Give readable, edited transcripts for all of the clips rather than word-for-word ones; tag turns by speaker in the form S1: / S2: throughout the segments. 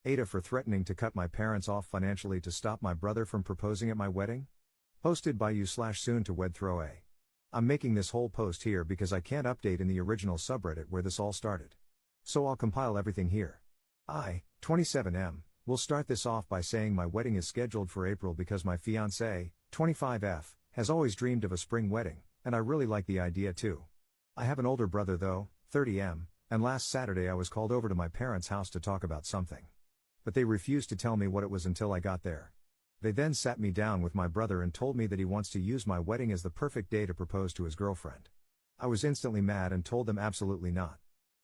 S1: AITAH for threatening to cut my parents off financially to stop my brother from proposing at my wedding? Posted by you/soon to wed throw a. I'm making this whole post here because I can't update in the original subreddit where this all started. So I'll compile everything here. 27M, will start this off by saying my wedding is scheduled for April because my fiancé, 25F, has always dreamed of a spring wedding, and I really like the idea too. I have an older brother though, 30M, and last Saturday I was called over to my parents' house to talk about something. But they refused to tell me what it was until I got there. They then sat me down with my brother and told me that he wants to use my wedding as the perfect day to propose to his girlfriend. I was instantly mad and told them absolutely not.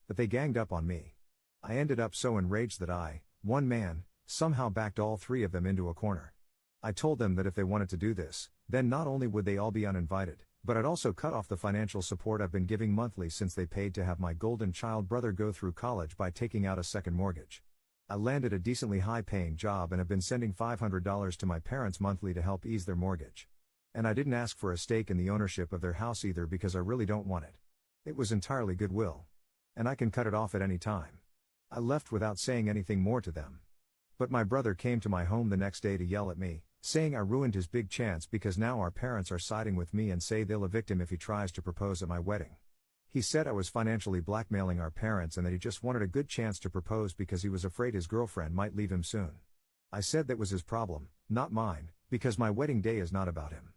S1: But they ganged up on me. I ended up so enraged that I, one man, somehow backed all three of them into a corner. I told them that if they wanted to do this, then not only would they all be uninvited, but I'd also cut off the financial support I've been giving monthly since they paid to have my golden child brother go through college by taking out a second mortgage. I landed a decently high-paying job and have been sending $500 to my parents monthly to help ease their mortgage. And I didn't ask for a stake in the ownership of their house either because I really don't want it. It was entirely goodwill. And I can cut it off at any time. I left without saying anything more to them. But my brother came to my home the next day to yell at me, saying I ruined his big chance because now our parents are siding with me and say they'll evict him if he tries to propose at my wedding. He said I was financially blackmailing our parents and that he just wanted a good chance to propose because he was afraid his girlfriend might leave him soon. I said that was his problem, not mine, because my wedding day is not about him.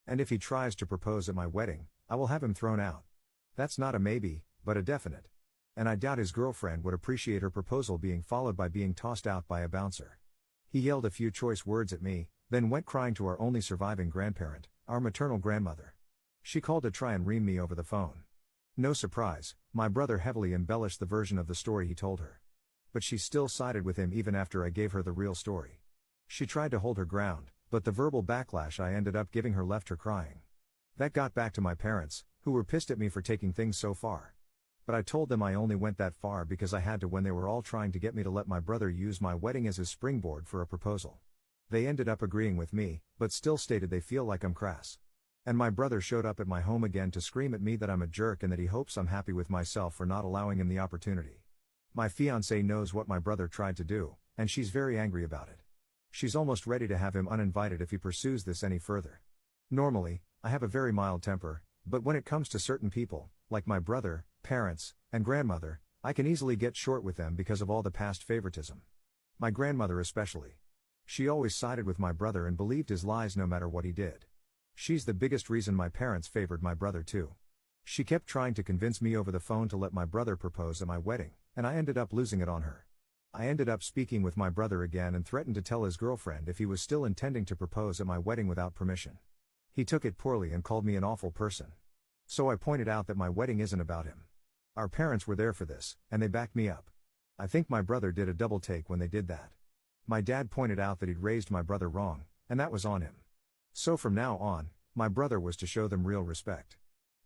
S1: And if he tries to propose at my wedding, I will have him thrown out. That's not a maybe, but a definite. And I doubt his girlfriend would appreciate her proposal being followed by being tossed out by a bouncer. He yelled a few choice words at me, then went crying to our only surviving grandparent, our maternal grandmother. She called to try and ream me over the phone. No surprise, my brother heavily embellished the version of the story he told her. But she still sided with him even after I gave her the real story. She tried to hold her ground, but the verbal backlash I ended up giving her left her crying. That got back to my parents, who were pissed at me for taking things so far. But I told them I only went that far because I had to when they were all trying to get me to let my brother use my wedding as his springboard for a proposal. They ended up agreeing with me, but still stated they feel like I'm crass. And my brother showed up at my home again to scream at me that I'm a jerk and that he hopes I'm happy with myself for not allowing him the opportunity. My fiancée knows what my brother tried to do, and she's very angry about it. She's almost ready to have him uninvited if he pursues this any further. Normally, I have a very mild temper, but when it comes to certain people, like my brother, parents, and grandmother, I can easily get short with them because of all the past favoritism. My grandmother especially. She always sided with my brother and believed his lies no matter what he did. She's the biggest reason my parents favored my brother too. She kept trying to convince me over the phone to let my brother propose at my wedding, and I ended up losing it on her. I ended up speaking with my brother again and threatened to tell his girlfriend if he was still intending to propose at my wedding without permission. He took it poorly and called me an awful person. So I pointed out that my wedding isn't about him. Our parents were there for this, and they backed me up. I think my brother did a double take when they did that. My dad pointed out that he'd raised my brother wrong, and that was on him. So from now on, my brother was to show them real respect.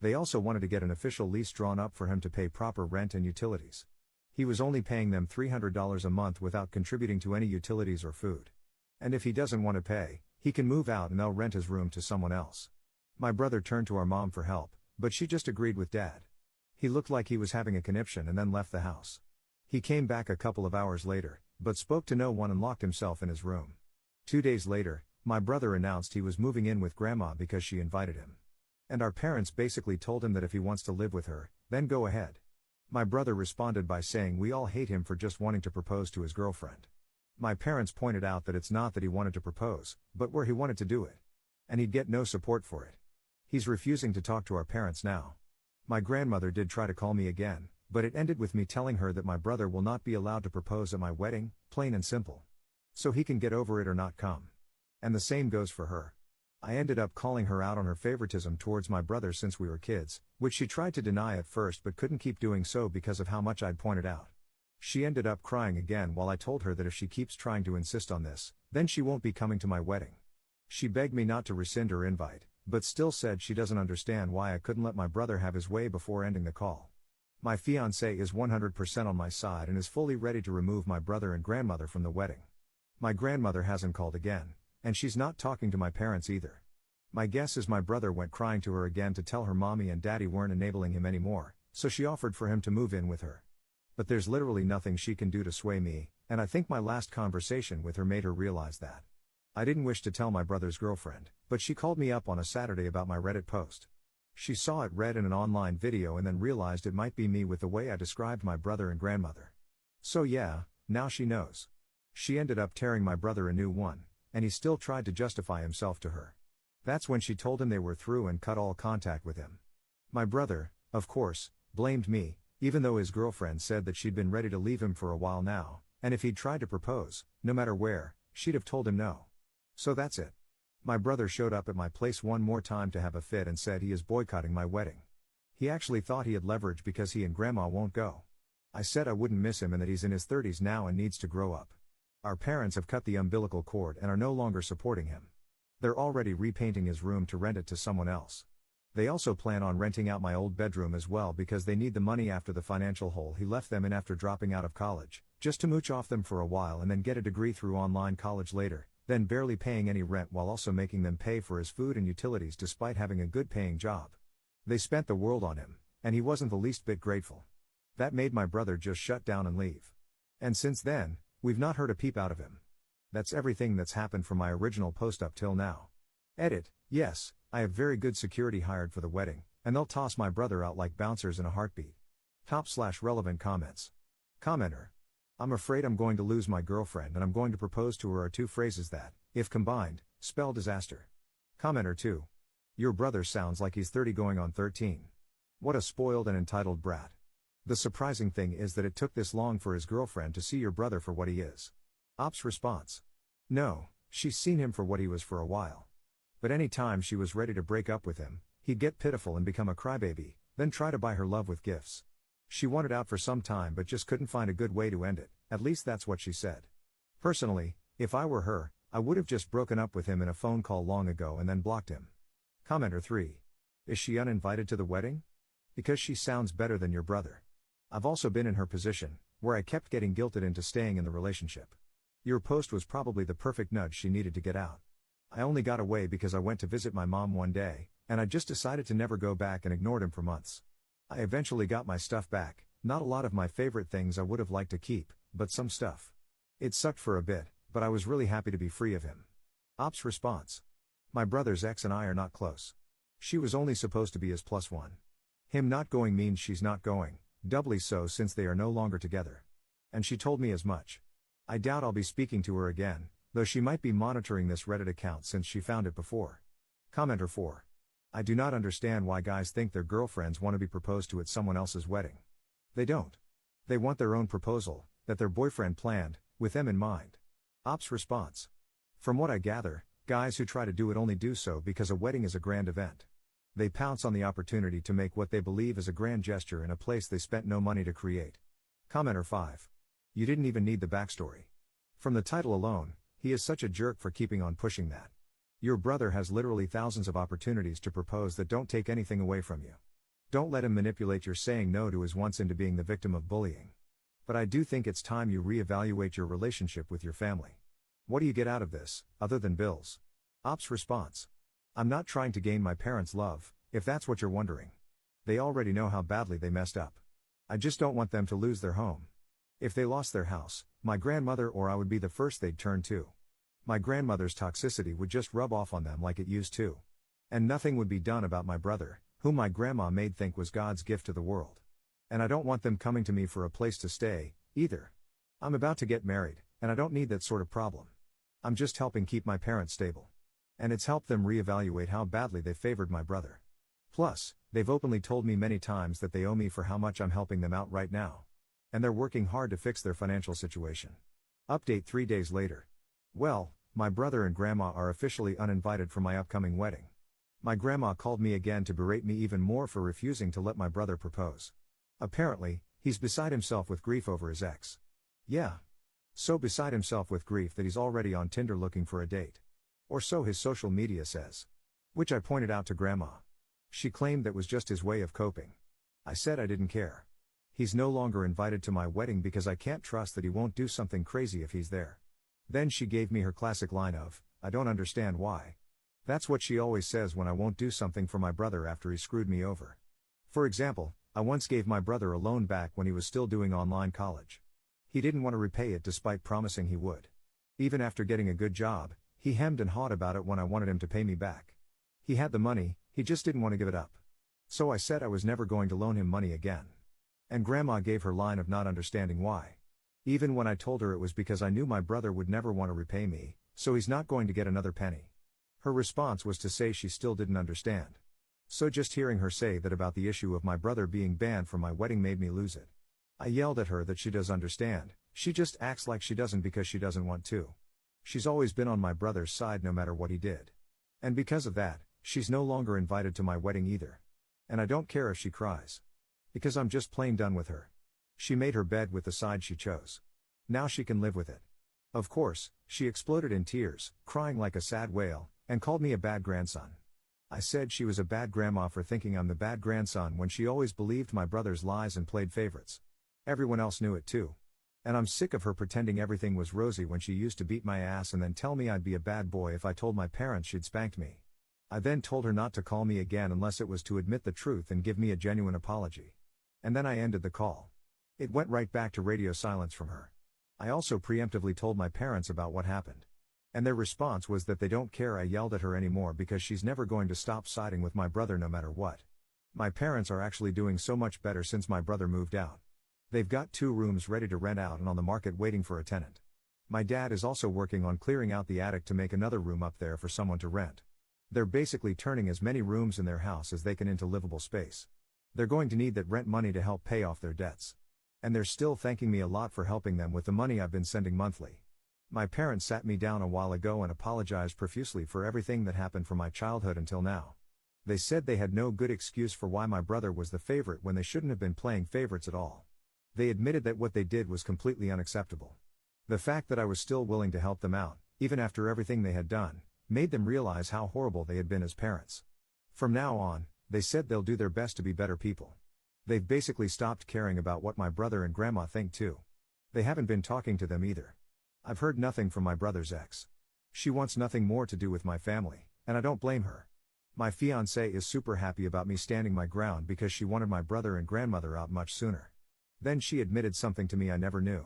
S1: They also wanted to get an official lease drawn up for him to pay proper rent and utilities. He was only paying them $300 a month without contributing to any utilities or food. And if he doesn't want to pay, he can move out and they'll rent his room to someone else. My brother turned to our mom for help, but she just agreed with dad. He looked like he was having a conniption and then left the house. He came back a couple of hours later, but spoke to no one and locked himself in his room. 2 days later, my brother announced he was moving in with grandma because she invited him. And our parents basically told him that if he wants to live with her, then go ahead. My brother responded by saying we all hate him for just wanting to propose to his girlfriend. My parents pointed out that it's not that he wanted to propose, but where he wanted to do it. And he'd get no support for it. He's refusing to talk to our parents now. My grandmother did try to call me again, but it ended with me telling her that my brother will not be allowed to propose at my wedding, plain and simple. So he can get over it or not come. And the same goes for her. I ended up calling her out on her favoritism towards my brother since we were kids, which she tried to deny at first but couldn't keep doing so because of how much I'd pointed out. She ended up crying again while I told her that if she keeps trying to insist on this, then she won't be coming to my wedding. She begged me not to rescind her invite, but still said she doesn't understand why I couldn't let my brother have his way before ending the call. My fiancé is 100% on my side and is fully ready to remove my brother and grandmother from the wedding. My grandmother hasn't called again. And she's not talking to my parents either. My guess is my brother went crying to her again to tell her mommy and daddy weren't enabling him anymore, so she offered for him to move in with her. But there's literally nothing she can do to sway me, And I think my last conversation with her made her realize that. I didn't wish to tell my brother's girlfriend, but she called me up on a Saturday about my Reddit post. She saw it read in an online video and then realized it might be me with the way I described my brother and grandmother. So yeah, now she knows. She ended up tearing my brother a new one, and he still tried to justify himself to her. That's when she told him they were through and cut all contact with him. My brother, of course, blamed me, even though his girlfriend said that she'd been ready to leave him for a while now, and if he'd tried to propose, no matter where, she'd have told him no. So that's it. My brother showed up at my place one more time to have a fit and said he is boycotting my wedding. He actually thought he had leverage because he and grandma won't go. I said I wouldn't miss him and that he's in his 30s now and needs to grow up. Our parents have cut the umbilical cord and are no longer supporting him. They're already repainting his room to rent it to someone else. They also plan on renting out my old bedroom as well because they need the money after the financial hole he left them in after dropping out of college, just to mooch off them for a while and then get a degree through online college later, then barely paying any rent while also making them pay for his food and utilities despite having a good paying job. They spent the world on him, and he wasn't the least bit grateful. That made my brother just shut down and leave. And since then, we've not heard a peep out of him. That's everything that's happened from my original post up till now. Edit, yes, I have very good security hired for the wedding, and they'll toss my brother out like bouncers in a heartbeat. Top/relevant comments. Commenter. I'm afraid I'm going to lose my girlfriend and I'm going to propose to her are two phrases that, if combined, spell disaster. Commenter 2. Your brother sounds like he's 30 going on 13. What a spoiled and entitled brat. The surprising thing is that it took this long for his girlfriend to see your brother for what he is. Op's response. No, she's seen him for what he was for a while. But any time she was ready to break up with him, he'd get pitiful and become a crybaby, then try to buy her love with gifts. She wanted out for some time but just couldn't find a good way to end it, at least that's what she said. Personally, if I were her, I would have just broken up with him in a phone call long ago and then blocked him. Commenter 3. Is she uninvited to the wedding? Because she sounds better than your brother. I've also been in her position, where I kept getting guilted into staying in the relationship. Your post was probably the perfect nudge she needed to get out. I only got away because I went to visit my mom one day, and I just decided to never go back and ignored him for months. I eventually got my stuff back, not a lot of my favorite things I would have liked to keep, but some stuff. It sucked for a bit, but I was really happy to be free of him. Op's response. My brother's ex and I are not close. She was only supposed to be his +1. Him not going means she's not going, doubly so since they are no longer together. And she told me as much. I doubt I'll be speaking to her again, though she might be monitoring this Reddit account since she found it before. Commenter 4. I do not understand why guys think their girlfriends want to be proposed to at someone else's wedding. They don't. They want their own proposal, that their boyfriend planned, with them in mind. Op's response. From what I gather, guys who try to do it only do so because a wedding is a grand event. They pounce on the opportunity to make what they believe is a grand gesture in a place they spent no money to create. Commenter 5. You didn't even need the backstory. From the title alone, he is such a jerk for keeping on pushing that. Your brother has literally thousands of opportunities to propose that don't take anything away from you. Don't let him manipulate your saying no to his wants into being the victim of bullying. But I do think it's time you reevaluate your relationship with your family. What do you get out of this, other than bills? Op's response. I'm not trying to gain my parents' love, if that's what you're wondering. They already know how badly they messed up. I just don't want them to lose their home. If they lost their house, my grandmother or I would be the first they'd turn to. My grandmother's toxicity would just rub off on them like it used to. And nothing would be done about my brother, whom my grandma made think was God's gift to the world. And I don't want them coming to me for a place to stay, either. I'm about to get married, and I don't need that sort of problem. I'm just helping keep my parents stable. And it's helped them reevaluate how badly they favored my brother. Plus, they've openly told me many times that they owe me for how much I'm helping them out right now. And they're working hard to fix their financial situation. Update 3 days later. Well, my brother and grandma are officially uninvited for my upcoming wedding. My grandma called me again to berate me even more for refusing to let my brother propose. Apparently, he's beside himself with grief over his ex. Yeah. So beside himself with grief that he's already on Tinder looking for a date. Or so his social media says. Which I pointed out to grandma. She claimed that was just his way of coping. I said I didn't care. He's no longer invited to my wedding because I can't trust that he won't do something crazy if he's there. Then she gave me her classic line of, I don't understand why. That's what she always says when I won't do something for my brother after he screwed me over. For example, I once gave my brother a loan back when he was still doing online college. He didn't want to repay it despite promising he would. Even after getting a good job, he hemmed and hawed about it when I wanted him to pay me back. He had the money, he just didn't want to give it up. So I said I was never going to loan him money again. And Grandma gave her line of not understanding why. Even when I told her it was because I knew my brother would never want to repay me, so he's not going to get another penny. Her response was to say she still didn't understand. So just hearing her say that about the issue of my brother being banned from my wedding made me lose it. I yelled at her that she does understand, she just acts like she doesn't because she doesn't want to. She's always been on my brother's side no matter what he did. And because of that, she's no longer invited to my wedding either. And I don't care if she cries. Because I'm just plain done with her. She made her bed with the side she chose. Now she can live with it. Of course, she exploded in tears, crying like a sad whale, and called me a bad grandson. I said she was a bad grandma for thinking I'm the bad grandson when she always believed my brother's lies and played favorites. Everyone else knew it too. And I'm sick of her pretending everything was rosy when she used to beat my ass and then tell me I'd be a bad boy if I told my parents she'd spanked me. I then told her not to call me again unless it was to admit the truth and give me a genuine apology. And then I ended the call. It went right back to radio silence from her. I also preemptively told my parents about what happened. And their response was that they don't care I yelled at her anymore because she's never going to stop siding with my brother no matter what. My parents are actually doing so much better since my brother moved out. They've got 2 rooms ready to rent out and on the market waiting for a tenant. My dad is also working on clearing out the attic to make another room up there for someone to rent. They're basically turning as many rooms in their house as they can into livable space. They're going to need that rent money to help pay off their debts. And they're still thanking me a lot for helping them with the money I've been sending monthly. My parents sat me down a while ago and apologized profusely for everything that happened from my childhood until now. They said they had no good excuse for why my brother was the favorite when they shouldn't have been playing favorites at all. They admitted that what they did was completely unacceptable. The fact that I was still willing to help them out, even after everything they had done, made them realize how horrible they had been as parents. From now on, they said they'll do their best to be better people. They've basically stopped caring about what my brother and grandma think too. They haven't been talking to them either. I've heard nothing from my brother's ex. She wants nothing more to do with my family, and I don't blame her. My fiancée is super happy about me standing my ground because she wanted my brother and grandmother out much sooner. Then she admitted something to me I never knew.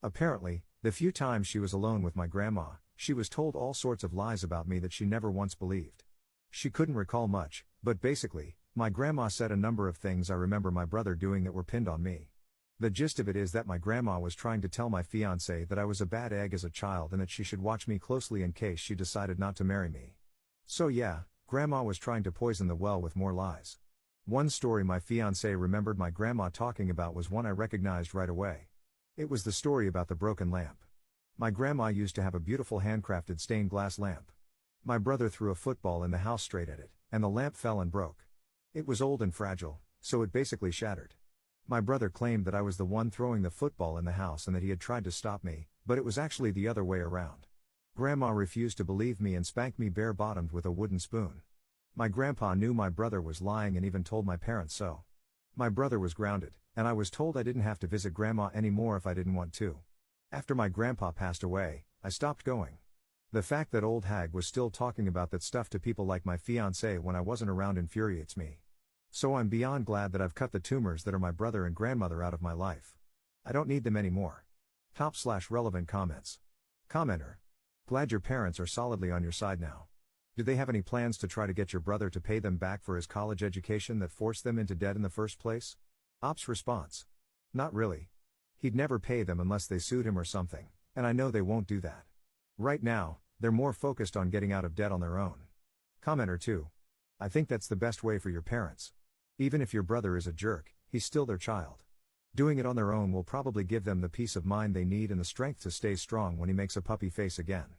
S1: Apparently, the few times she was alone with my grandma, she was told all sorts of lies about me that she never once believed. She couldn't recall much, but basically, my grandma said a number of things I remember my brother doing that were pinned on me. The gist of it is that my grandma was trying to tell my fiancé that I was a bad egg as a child and that she should watch me closely in case she decided not to marry me. So yeah, grandma was trying to poison the well with more lies. One story my fiancé remembered my grandma talking about was one I recognized right away. It was the story about the broken lamp. My grandma used to have a beautiful handcrafted stained glass lamp. My brother threw a football in the house straight at it, and the lamp fell and broke. It was old and fragile, so it basically shattered. My brother claimed that I was the one throwing the football in the house and that he had tried to stop me, but it was actually the other way around. Grandma refused to believe me and spanked me bare-bottomed with a wooden spoon. My grandpa knew my brother was lying and even told my parents so. My brother was grounded, and I was told I didn't have to visit grandma anymore if I didn't want to. After my grandpa passed away, I stopped going. The fact that old hag was still talking about that stuff to people like my fiancé when I wasn't around infuriates me. So I'm beyond glad that I've cut the tumors that are my brother and grandmother out of my life. I don't need them anymore. Top/relevant comments. Commenter. Glad your parents are solidly on your side now. Do they have any plans to try to get your brother to pay them back for his college education that forced them into debt in the first place? Ops response. Not really. He'd never pay them unless they sued him or something, and I know they won't do that. Right now, they're more focused on getting out of debt on their own. Commenter 2. I think that's the best way for your parents. Even if your brother is a jerk, he's still their child. Doing it on their own will probably give them the peace of mind they need and the strength to stay strong when he makes a puppy face again.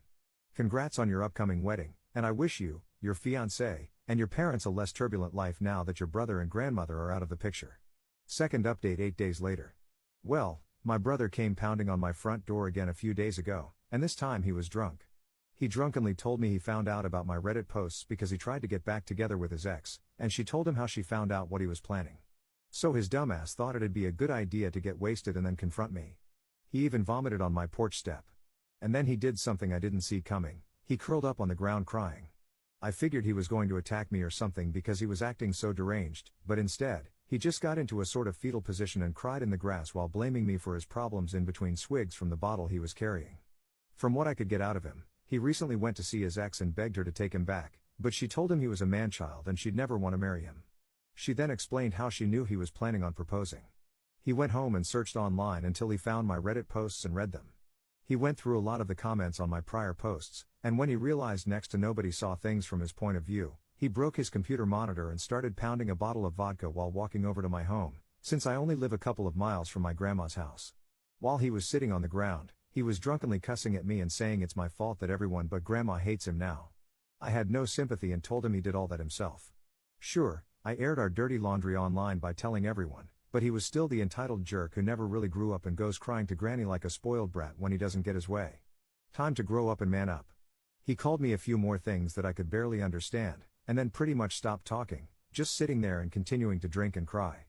S1: Congrats on your upcoming wedding, and I wish you, your fiancé, and your parents a less turbulent life now that your brother and grandmother are out of the picture. Second update 8 days later. Well, my brother came pounding on my front door again a few days ago, and this time he was drunk. He drunkenly told me he found out about my Reddit posts because he tried to get back together with his ex, and she told him how she found out what he was planning. So his dumbass thought it'd be a good idea to get wasted and then confront me. He even vomited on my porch step. And then he did something I didn't see coming, he curled up on the ground crying. I figured he was going to attack me or something because he was acting so deranged, but instead, he just got into a sort of fetal position and cried in the grass while blaming me for his problems in between swigs from the bottle he was carrying. From what I could get out of him, he recently went to see his ex and begged her to take him back, but she told him he was a man-child and she'd never want to marry him. She then explained how she knew he was planning on proposing. He went home and searched online until he found my Reddit posts and read them. He went through a lot of the comments on my prior posts, and when he realized next to nobody saw things from his point of view, he broke his computer monitor and started pounding a bottle of vodka while walking over to my home, since I only live a couple of miles from my grandma's house. While he was sitting on the ground, he was drunkenly cussing at me and saying it's my fault that everyone but grandma hates him now. I had no sympathy and told him he did all that himself. Sure, I aired our dirty laundry online by telling everyone, but he was still the entitled jerk who never really grew up and goes crying to granny like a spoiled brat when he doesn't get his way. Time to grow up and man up. He called me a few more things that I could barely understand, and then pretty much stopped talking, just sitting there and continuing to drink and cry.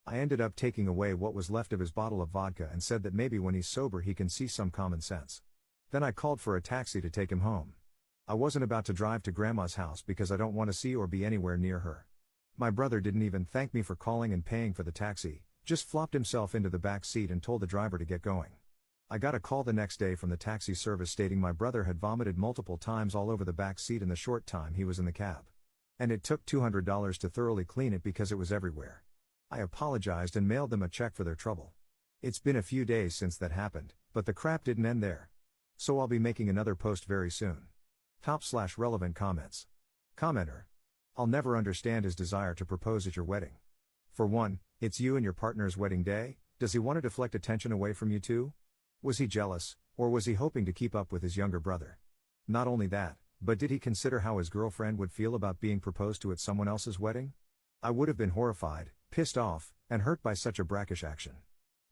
S1: I ended up taking away what was left of his bottle of vodka and said that maybe when he's sober he can see some common sense. Then I called for a taxi to take him home. I wasn't about to drive to grandma's house because I don't want to see or be anywhere near her. My brother didn't even thank me for calling and paying for the taxi, just flopped himself into the back seat and told the driver to get going. I got a call the next day from the taxi service stating my brother had vomited multiple times all over the back seat in the short time he was in the cab. And it took $200 to thoroughly clean it because it was everywhere. I apologized and mailed them a check for their trouble. It's been a few days since that happened, but the crap didn't end there. So I'll be making another post very soon. /relevant comments. Commenter. I'll never understand his desire to propose at your wedding. For one, it's you and your partner's wedding day. Does he want to deflect attention away from you too? Was he jealous, or was he hoping to keep up with his younger brother? Not only that, but did he consider how his girlfriend would feel about being proposed to at someone else's wedding? I would have been horrified, pissed off, and hurt by such a brackish action.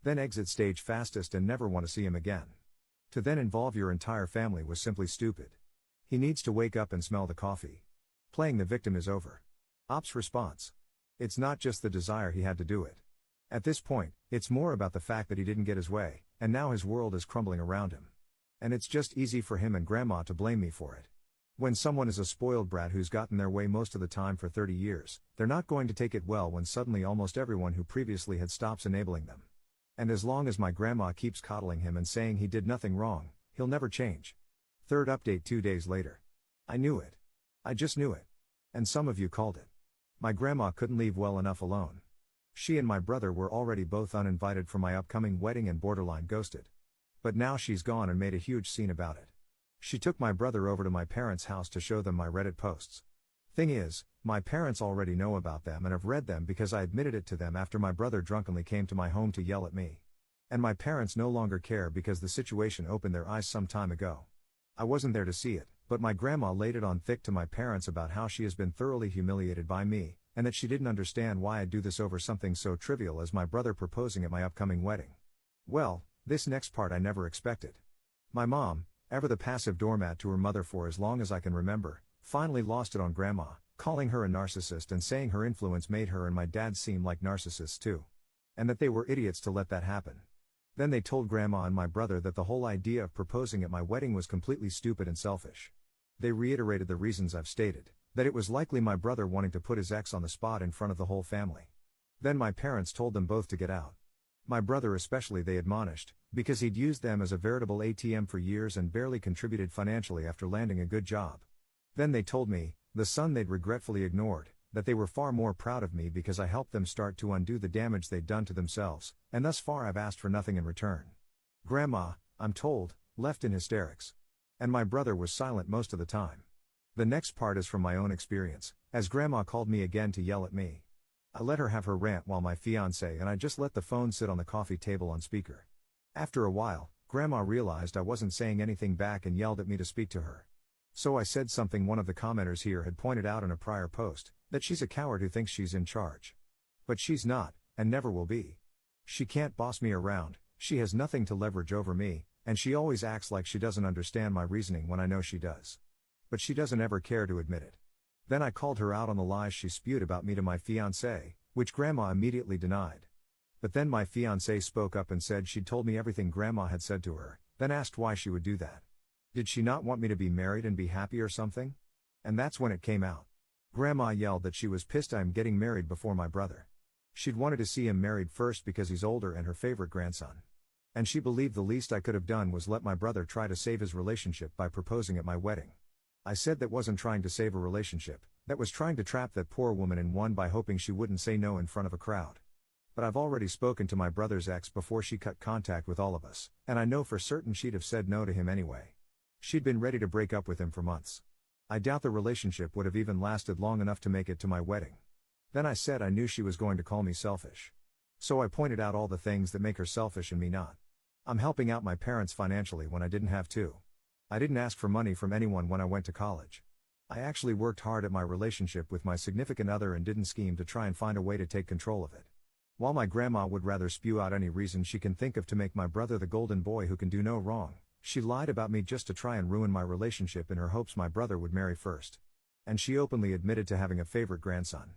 S1: Then exit stage fastest and never want to see him again. To then involve your entire family was simply stupid. He needs to wake up and smell the coffee. Playing the victim is over. Ops response. It's not just the desire he had to do it. At this point, it's more about the fact that he didn't get his way, and now his world is crumbling around him. And it's just easy for him and grandma to blame me for it. When someone is a spoiled brat who's gotten their way most of the time for 30 years, they're not going to take it well when suddenly almost everyone who previously had stops enabling them. And as long as my grandma keeps coddling him and saying he did nothing wrong, he'll never change. Third update 2 days later. I knew it. I just knew it. And some of you called it. My grandma couldn't leave well enough alone. She and my brother were already both uninvited for my upcoming wedding and borderline ghosted. But now she's gone and made a huge scene about it. She took my brother over to my parents' house to show them my Reddit posts. Thing is, my parents already know about them and have read them because I admitted it to them after my brother drunkenly came to my home to yell at me. And my parents no longer care because the situation opened their eyes some time ago. I wasn't there to see it, but my grandma laid it on thick to my parents about how she has been thoroughly humiliated by me, and that she didn't understand why I'd do this over something so trivial as my brother proposing at my upcoming wedding. Well, this next part I never expected. My mom, ever the passive doormat to her mother for as long as I can remember, finally lost it on grandma, calling her a narcissist and saying her influence made her and my dad seem like narcissists too. And that they were idiots to let that happen. Then they told grandma and my brother that the whole idea of proposing at my wedding was completely stupid and selfish. They reiterated the reasons I've stated, that it was likely my brother wanting to put his ex on the spot in front of the whole family. Then my parents told them both to get out. My brother especially they admonished, because he'd used them as a veritable ATM for years and barely contributed financially after landing a good job. Then they told me, the son they'd regretfully ignored, that they were far more proud of me because I helped them start to undo the damage they'd done to themselves, and thus far I've asked for nothing in return. Grandma, I'm told, left in hysterics. And my brother was silent most of the time. The next part is from my own experience, as grandma called me again to yell at me. I let her have her rant while my fiancé and I just let the phone sit on the coffee table on speaker. After a while, grandma realized I wasn't saying anything back and yelled at me to speak to her. So I said something one of the commenters here had pointed out in a prior post, that she's a coward who thinks she's in charge. But she's not, and never will be. She can't boss me around, she has nothing to leverage over me, and she always acts like she doesn't understand my reasoning when I know she does. But she doesn't ever care to admit it. Then I called her out on the lies she spewed about me to my fiancé, which grandma immediately denied. But then my fiancé spoke up and said she'd told me everything grandma had said to her, then asked why she would do that. Did she not want me to be married and be happy or something? And that's when it came out. Grandma yelled that she was pissed I'm getting married before my brother. She'd wanted to see him married first because he's older and her favorite grandson. And she believed the least I could have done was let my brother try to save his relationship by proposing at my wedding. I said that wasn't trying to save a relationship, that was trying to trap that poor woman in one by hoping she wouldn't say no in front of a crowd. But I've already spoken to my brother's ex before she cut contact with all of us, and I know for certain she'd have said no to him anyway. She'd been ready to break up with him for months. I doubt the relationship would have even lasted long enough to make it to my wedding. Then I said I knew she was going to call me selfish. So I pointed out all the things that make her selfish and me not. I'm helping out my parents financially when I didn't have to. I didn't ask for money from anyone when I went to college. I actually worked hard at my relationship with my significant other and didn't scheme to try and find a way to take control of it. While my grandma would rather spew out any reason she can think of to make my brother the golden boy who can do no wrong, she lied about me just to try and ruin my relationship in her hopes my brother would marry first. And she openly admitted to having a favorite grandson.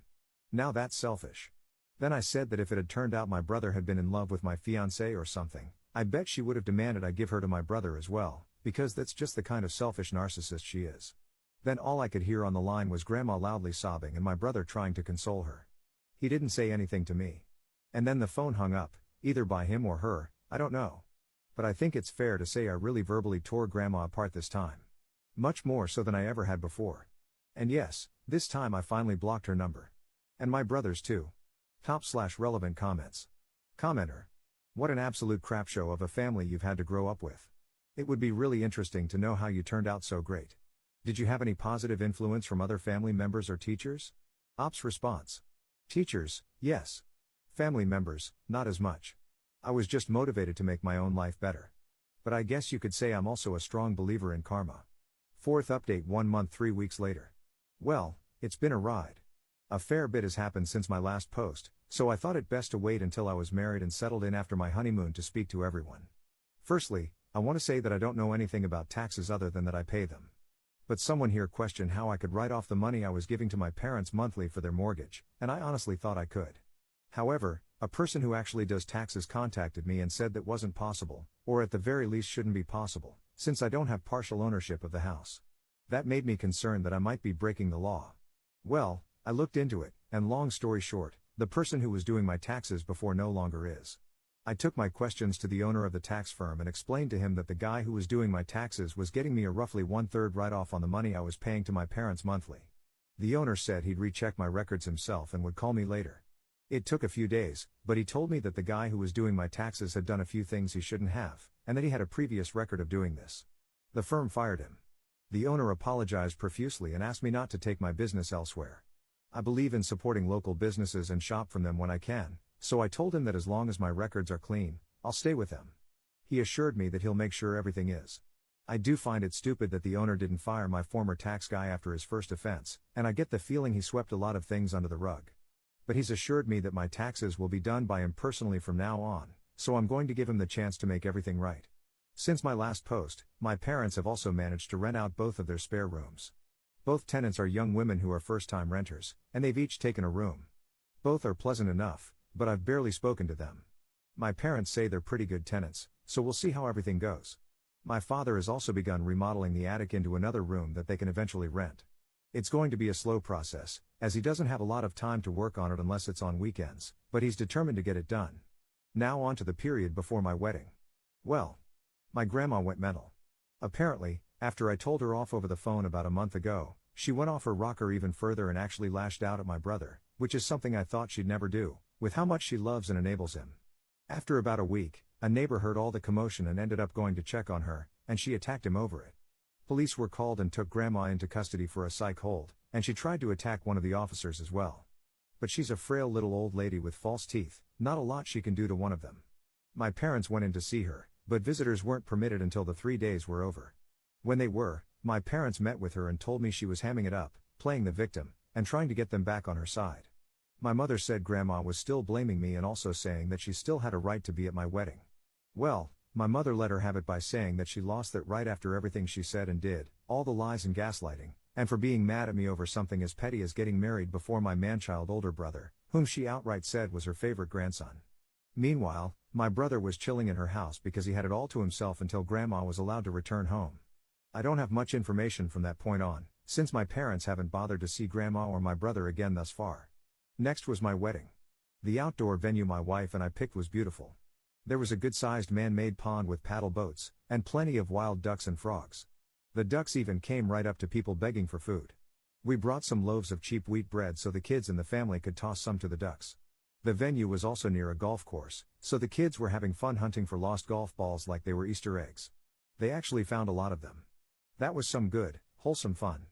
S1: Now that's selfish. Then I said that if it had turned out my brother had been in love with my fiancée or something, I bet she would have demanded I give her to my brother as well, because that's just the kind of selfish narcissist she is. Then all I could hear on the line was Grandma loudly sobbing and my brother trying to console her. He didn't say anything to me. And then the phone hung up, either by him or her, I don't know. But I think it's fair to say I really verbally tore Grandma apart this time. Much more so than I ever had before. And yes, this time I finally blocked her number. And my brother's too. /relevant comments. Commenter. What an absolute crap show of a family you've had to grow up with. It would be really interesting to know how you turned out so great. Did you have any positive influence from other family members or teachers? Ops response. Teachers, yes. Family members, not as much. I was just motivated to make my own life better. But I guess you could say I'm also a strong believer in karma. Fourth update 1 month 3 weeks later. Well, it's been a ride. A fair bit has happened since my last post, so I thought it best to wait until I was married and settled in after my honeymoon to speak to everyone. Firstly, I want to say that I don't know anything about taxes other than that I pay them. But someone here questioned how I could write off the money I was giving to my parents monthly for their mortgage, and I honestly thought I could. However, a person who actually does taxes contacted me and said that wasn't possible, or at the very least shouldn't be possible, since I don't have partial ownership of the house. That made me concerned that I might be breaking the law. Well, I looked into it, and long story short, the person who was doing my taxes before no longer is. I took my questions to the owner of the tax firm and explained to him that the guy who was doing my taxes was getting me a roughly 1/3 write-off on the money I was paying to my parents monthly. The owner said he'd recheck my records himself and would call me later. It took a few days, but he told me that the guy who was doing my taxes had done a few things he shouldn't have, and that he had a previous record of doing this. The firm fired him. The owner apologized profusely and asked me not to take my business elsewhere. I believe in supporting local businesses and shop from them when I can, so I told him that as long as my records are clean, I'll stay with them. He assured me that he'll make sure everything is. I do find it stupid that the owner didn't fire my former tax guy after his first offense, and I get the feeling he swept a lot of things under the rug. But he's assured me that my taxes will be done by him personally from now on, so I'm going to give him the chance to make everything right. Since my last post, my parents have also managed to rent out both of their spare rooms. Both tenants are young women who are first-time renters, and they've each taken a room. Both are pleasant enough, but I've barely spoken to them. My parents say they're pretty good tenants, so we'll see how everything goes. My father has also begun remodeling the attic into another room that they can eventually rent. It's going to be a slow process, as he doesn't have a lot of time to work on it unless it's on weekends, but he's determined to get it done. Now on to the period before my wedding. Well, my grandma went mental. Apparently, after I told her off over the phone about a month ago, she went off her rocker even further and actually lashed out at my brother, which is something I thought she'd never do, with how much she loves and enables him. After about a week, a neighbor heard all the commotion and ended up going to check on her, and she attacked him over it. Police were called and took Grandma into custody for a psych hold, and she tried to attack one of the officers as well. But she's a frail little old lady with false teeth, not a lot she can do to one of them. My parents went in to see her, but visitors weren't permitted until the 3 days were over. When they were, my parents met with her and told me she was hamming it up, playing the victim, and trying to get them back on her side. My mother said Grandma was still blaming me and also saying that she still had a right to be at my wedding. Well, my mother let her have it by saying that she lost that right after everything she said and did, all the lies and gaslighting, and for being mad at me over something as petty as getting married before my man-child older brother, whom she outright said was her favorite grandson. Meanwhile, my brother was chilling in her house because he had it all to himself until Grandma was allowed to return home. I don't have much information from that point on, since my parents haven't bothered to see grandma or my brother again thus far. Next was my wedding. The outdoor venue my wife and I picked was beautiful. There was a good-sized man-made pond with paddle boats, and plenty of wild ducks and frogs. The ducks even came right up to people begging for food. We brought some loaves of cheap wheat bread so the kids in the family could toss some to the ducks. The venue was also near a golf course, so the kids were having fun hunting for lost golf balls like they were Easter eggs. They actually found a lot of them. That was some good, wholesome fun.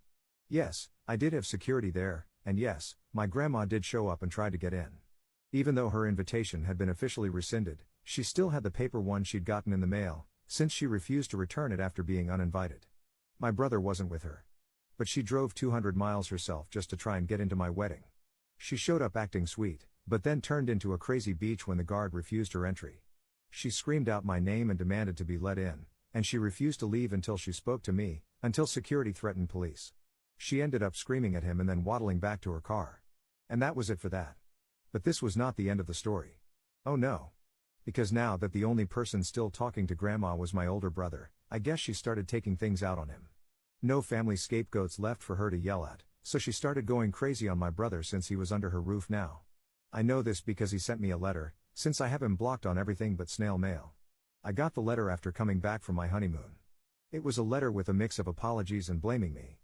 S1: Yes, I did have security there, and yes, my grandma did show up and tried to get in. Even though her invitation had been officially rescinded, she still had the paper one she'd gotten in the mail, since she refused to return it after being uninvited. My brother wasn't with her. But she drove 200 miles herself just to try and get into my wedding. She showed up acting sweet, but then turned into a crazy beach when the guard refused her entry. She screamed out my name and demanded to be let in, and she refused to leave until she spoke to me, until security threatened police. She ended up screaming at him and then waddling back to her car. And that was it for that. But this was not the end of the story. Oh no. Because now that the only person still talking to grandma was my older brother, I guess she started taking things out on him. No family scapegoats left for her to yell at, so she started going crazy on my brother since he was under her roof now. I know this because he sent me a letter, since I have him blocked on everything but snail mail. I got the letter after coming back from my honeymoon. It was a letter with a mix of apologies and blaming me.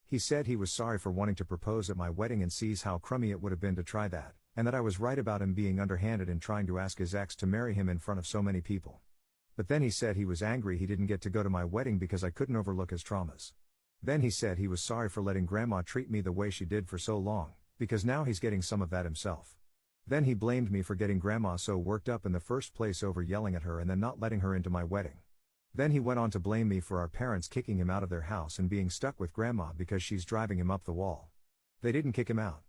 S1: He said he was sorry for wanting to propose at my wedding and sees how crummy it would have been to try that, and that I was right about him being underhanded in trying to ask his ex to marry him in front of so many people. But then he said he was angry he didn't get to go to my wedding because I couldn't overlook his traumas. Then he said he was sorry for letting grandma treat me the way she did for so long, because now he's getting some of that himself. Then he blamed me for getting grandma so worked up in the first place over yelling at her and then not letting her into my wedding. Then he went on to blame me for our parents kicking him out of their house and being stuck with grandma because she's driving him up the wall. They didn't kick him out.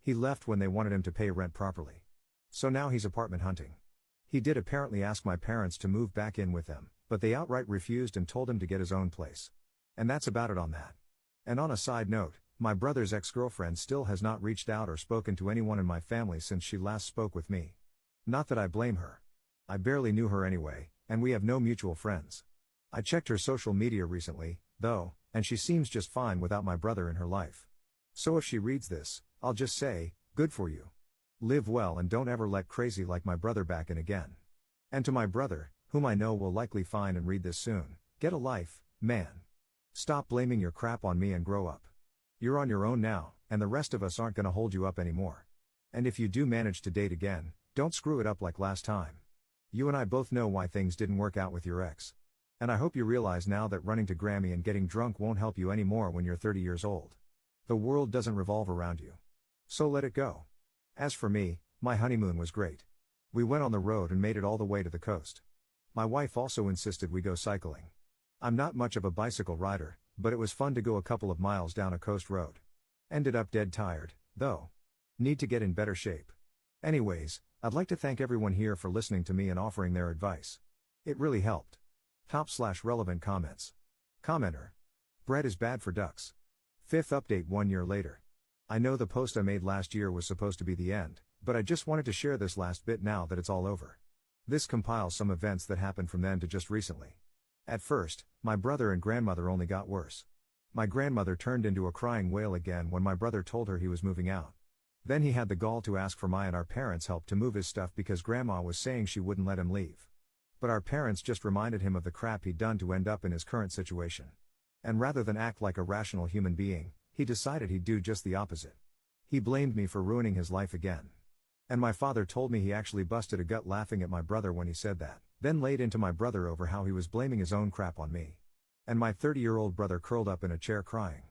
S1: He left when they wanted him to pay rent properly. So now he's apartment hunting. He did apparently ask my parents to move back in with them, but they outright refused and told him to get his own place. And that's about it on that. And on a side note, my brother's ex-girlfriend still has not reached out or spoken to anyone in my family since she last spoke with me. Not that I blame her. I barely knew her anyway, and we have no mutual friends. I checked her social media recently, though, and she seems just fine without my brother in her life. So if she reads this, I'll just say, good for you. Live well and don't ever let crazy like my brother back in again. And to my brother, whom I know will likely find and read this soon, get a life, man. Stop blaming your crap on me and grow up. You're on your own now, and the rest of us aren't gonna hold you up anymore. And if you do manage to date again, don't screw it up like last time. You and I both know why things didn't work out with your ex. And I hope you realize now that running to Grammy and getting drunk won't help you anymore when you're 30 years old. The world doesn't revolve around you. So let it go. As for me, my honeymoon was great. We went on the road and made it all the way to the coast. My wife also insisted we go cycling. I'm not much of a bicycle rider, but it was fun to go a couple of miles down a coast road. Ended up dead tired, though. Need to get in better shape. Anyways, I'd like to thank everyone here for listening to me and offering their advice. It really helped. /relevant comments. Commenter. Bread is bad for ducks. Fifth update 1 year later. I know the post I made last year was supposed to be the end, but I just wanted to share this last bit now that it's all over. This compiles some events that happened from then to just recently. At first, my brother and grandmother only got worse. My grandmother turned into a crying wail again when my brother told her he was moving out. Then he had the gall to ask for my and our parents' help to move his stuff because grandma was saying she wouldn't let him leave. But our parents just reminded him of the crap he'd done to end up in his current situation. And rather than act like a rational human being, he decided he'd do just the opposite. He blamed me for ruining his life again. And my father told me he actually busted a gut laughing at my brother when he said that, then laid into my brother over how he was blaming his own crap on me. And my 30-year-old brother curled up in a chair crying.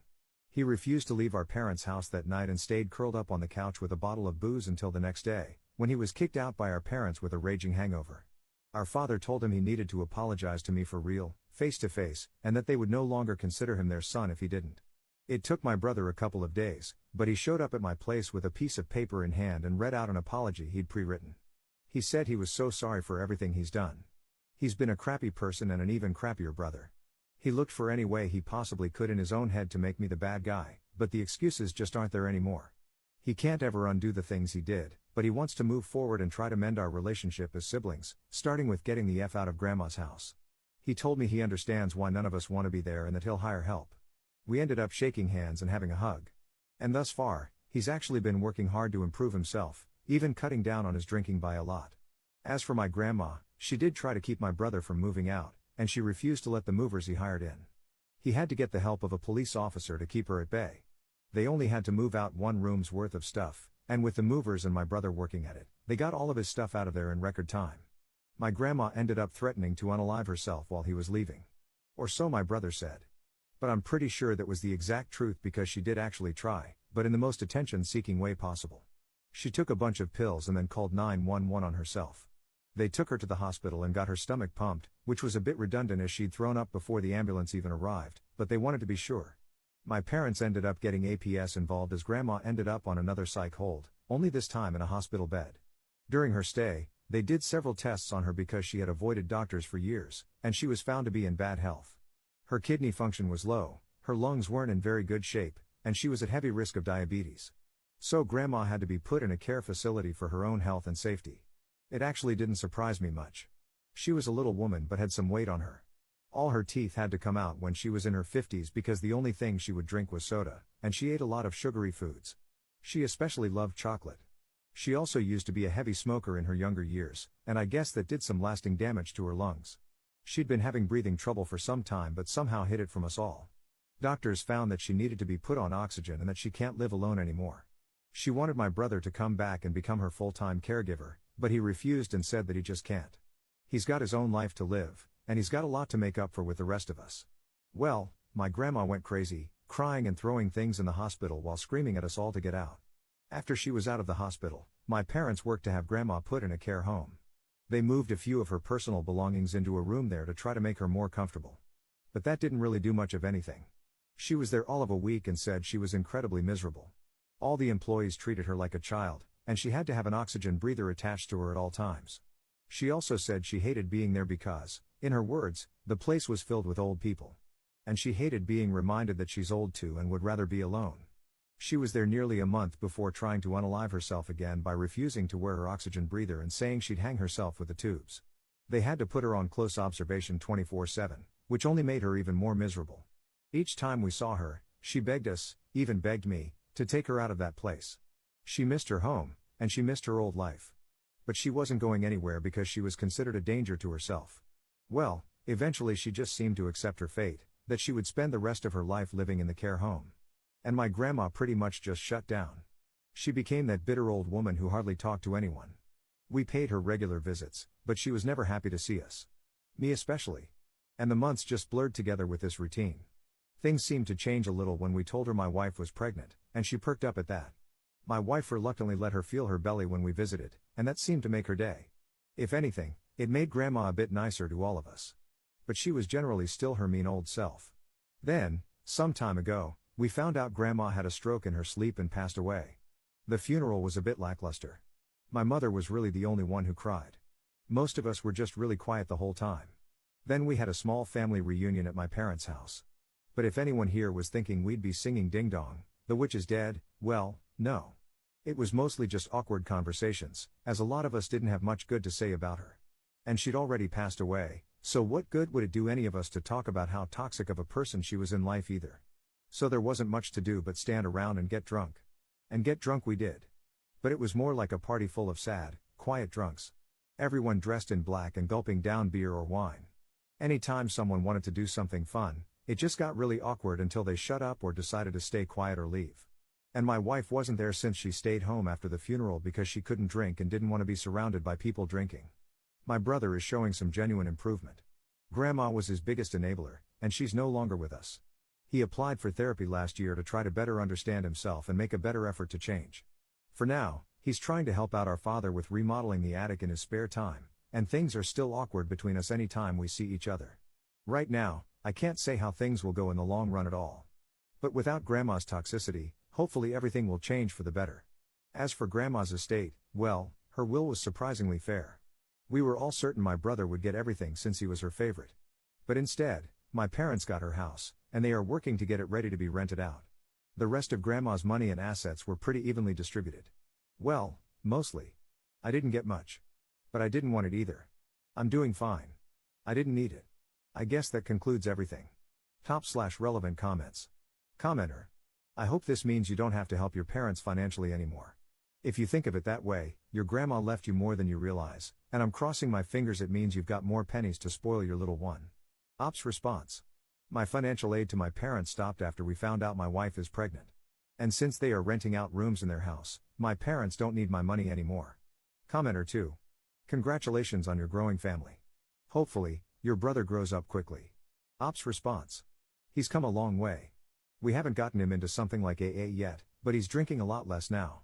S1: He refused to leave our parents' house that night and stayed curled up on the couch with a bottle of booze until the next day, when he was kicked out by our parents with a raging hangover. Our father told him he needed to apologize to me for real, face to face, and that they would no longer consider him their son if he didn't. It took my brother a couple of days, but he showed up at my place with a piece of paper in hand and read out an apology he'd pre-written. He said he was so sorry for everything he's done. He's been a crappy person and an even crappier brother. He looked for any way he possibly could in his own head to make me the bad guy, but the excuses just aren't there anymore. He can't ever undo the things he did, but he wants to move forward and try to mend our relationship as siblings, starting with getting the F out of grandma's house. He told me he understands why none of us want to be there and that he'll hire help. We ended up shaking hands and having a hug. And thus far, he's actually been working hard to improve himself, even cutting down on his drinking by a lot. As for my grandma, she did try to keep my brother from moving out, and she refused to let the movers he hired in. He had to get the help of a police officer to keep her at bay. They only had to move out one room's worth of stuff, and with the movers and my brother working at it, they got all of his stuff out of there in record time. My grandma ended up threatening to unalive herself while he was leaving. Or so my brother said. But I'm pretty sure that was the exact truth because she did actually try, but in the most attention-seeking way possible. She took a bunch of pills and then called 911 on herself. They took her to the hospital and got her stomach pumped, which was a bit redundant as she'd thrown up before the ambulance even arrived, but they wanted to be sure. My parents ended up getting APS involved as grandma ended up on another psych hold, only this time in a hospital bed. During her stay, they did several tests on her because she had avoided doctors for years, and she was found to be in bad health. Her kidney function was low, her lungs weren't in very good shape, and she was at heavy risk of diabetes. So grandma had to be put in a care facility for her own health and safety. It actually didn't surprise me much. She was a little woman but had some weight on her. All her teeth had to come out when she was in her 50s because the only thing she would drink was soda, and she ate a lot of sugary foods. She especially loved chocolate. She also used to be a heavy smoker in her younger years, and I guess that did some lasting damage to her lungs. She'd been having breathing trouble for some time but somehow hid it from us all. Doctors found that she needed to be put on oxygen and that she can't live alone anymore. She wanted my brother to come back and become her full-time caregiver, but he refused and said that he just can't. He's got his own life to live, and he's got a lot to make up for with the rest of us. Well, my grandma went crazy, crying and throwing things in the hospital while screaming at us all to get out. After she was out of the hospital, my parents worked to have grandma put in a care home. They moved a few of her personal belongings into a room there to try to make her more comfortable. But that didn't really do much of anything. She was there all of a week and said she was incredibly miserable. All the employees treated her like a child, and she had to have an oxygen breather attached to her at all times. She also said she hated being there because, in her words, the place was filled with old people. And she hated being reminded that she's old too and would rather be alone. She was there nearly a month before trying to unalive herself again by refusing to wear her oxygen breather and saying she'd hang herself with the tubes. They had to put her on close observation 24/7, which only made her even more miserable. Each time we saw her, she begged us, even begged me, to take her out of that place. She missed her home, and she missed her old life. But she wasn't going anywhere because she was considered a danger to herself. Well, eventually she just seemed to accept her fate, that she would spend the rest of her life living in the care home. And my grandma pretty much just shut down. She became that bitter old woman who hardly talked to anyone. We paid her regular visits, but she was never happy to see us. Me especially. And the months just blurred together with this routine. Things seemed to change a little when we told her my wife was pregnant, and she perked up at that. My wife reluctantly let her feel her belly when we visited, and that seemed to make her day. If anything, it made grandma a bit nicer to all of us. But she was generally still her mean old self. Then, some time ago, we found out grandma had a stroke in her sleep and passed away. The funeral was a bit lackluster. My mother was really the only one who cried. Most of us were just really quiet the whole time. Then we had a small family reunion at my parents' house. But if anyone here was thinking we'd be singing Ding Dong, the witch is dead, well, no. It was mostly just awkward conversations, as a lot of us didn't have much good to say about her. And she'd already passed away, so what good would it do any of us to talk about how toxic of a person she was in life either? So there wasn't much to do but stand around and get drunk. And get drunk we did. But it was more like a party full of sad, quiet drunks. Everyone dressed in black and gulping down beer or wine. Anytime someone wanted to do something fun, it just got really awkward until they shut up or decided to stay quiet or leave. And my wife wasn't there since she stayed home after the funeral because she couldn't drink and didn't want to be surrounded by people drinking. My brother is showing some genuine improvement. Grandma was his biggest enabler, and she's no longer with us. He applied for therapy last year to try to better understand himself and make a better effort to change. For now, he's trying to help out our father with remodeling the attic in his spare time, and things are still awkward between us any time we see each other. Right now, I can't say how things will go in the long run at all. But without grandma's toxicity, hopefully everything will change for the better. As for grandma's estate, well, her will was surprisingly fair. We were all certain my brother would get everything since he was her favorite. But instead, my parents got her house, and they are working to get it ready to be rented out. The rest of grandma's money and assets were pretty evenly distributed. Well, mostly. I didn't get much. But I didn't want it either. I'm doing fine. I didn't need it. I guess that concludes everything. /relevant comments. Commenter. I hope this means you don't have to help your parents financially anymore. If you think of it that way, your grandma left you more than you realize, and I'm crossing my fingers it means you've got more pennies to spoil your little one. Ops response. My financial aid to my parents stopped after we found out my wife is pregnant. And since they are renting out rooms in their house, my parents don't need my money anymore. Commenter 2. Congratulations on your growing family. Hopefully, your brother grows up quickly. Ops response. He's come a long way. We haven't gotten him into something like AA yet, but he's drinking a lot less now.